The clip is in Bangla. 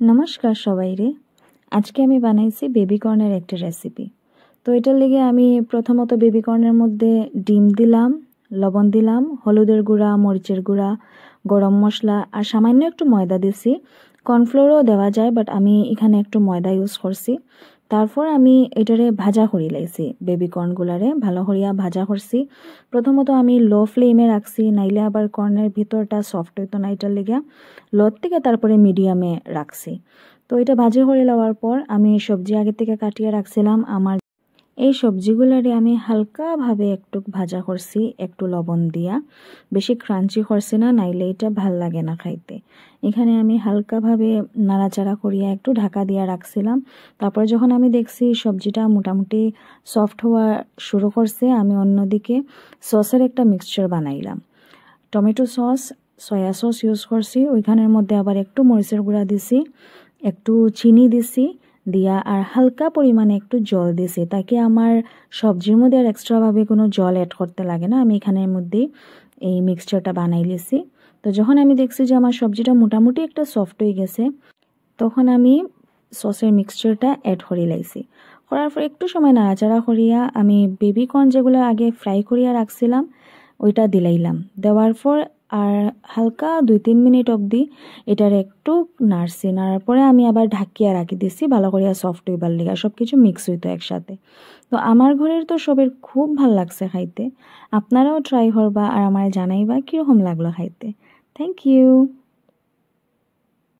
নমস্কার সবাইরে। আজকে আমি বানাইছি বেবি কর্নের একটা রেসিপি। তো এটার লেগে আমি প্রথমত বেবি কর্নের মধ্যে ডিম দিলাম, লবণ দিলাম, হলুদের গুঁড়া, মরিচের গুঁড়া, গরম মশলা আর সামান্য একটু ময়দা দিছি। কর্নফ্লোরও দেওয়া যায়, বাট আমি এখানে একটু ময়দা ইউজ করছি। তারপর আমি এটারে ভাজা করি লাইছি, বেবি কর্নগুলারে ভালো করিয়া ভাজা করছি। প্রথমত আমি লো ফ্লেমে রাখছি, নাইলে আবার কর্নের ভিতরটা সফট হইতো না, এটার লেগে লো থেকে তারপরে মিডিয়ামে রাখছি। তো এটা ভাজি করে লওয়ার পর আমি সবজি আগে থেকে কাটিয়ে রাখছিলাম। আমার এই সবজিগুলারে আমি হালকাভাবে একটু ভাজা করছি, একটু লবণ দিয়া, বেশি ক্রাঞ্চি করছি না, নাইলে এটা ভাল লাগে না খাইতে। এখানে আমি হালকাভাবে নাড়াচাড়া করিয়া একটু ঢাকা দিয়া রাখছিলাম। তারপরে যখন আমি দেখছি সবজিটা মোটামুটি সফট হওয়া শুরু করছে, আমি অন্যদিকে সসের একটা মিক্সচার বানাইলাম। Tomato sauce, soya sauce use করছি, ওইখানের মধ্যে আবার একটু মরিচের গুঁড়া দিছি, একটু চিনি দিছি দিয়া আর হালকা পরিমাণে একটু জল দিছি, তাকে আমার সবজির মধ্যে আর এক্সট্রাভাবে কোনো জল অ্যাড করতে লাগে না। আমি এখানের মধ্যেই এই মিক্সচারটা বানাই লিছি। তো যখন আমি দেখছি যে আমার সবজিটা মোটামুটি একটা সফট হয়ে গেছে, তখন আমি সসের মিক্সচারটা অ্যাড করে লাইছি। করার পর একটু সময় নাড়াচাড়া করিয়া আমি বেবি কর্ন যেগুলো আগে ফ্রাই করিয়া রাখছিলাম ওইটা দিলাইলাম। দেওয়ার পর আর হালকা 2-3 মিনিট অবধি এটার একটু নাড়ার পরে আমি আবার ঢাকিয়া রাখি দিছি, ভালো করিয়া সফট হইবার লিগা, সব কিছু মিক্স হইতো একসাথে। তো আমার ঘরের তো সবের খুব ভাল লাগছে খাইতে। আপনারাও ট্রাই করবা আর আমার জানাইবা কীরকম লাগলো খাইতে। Thank you.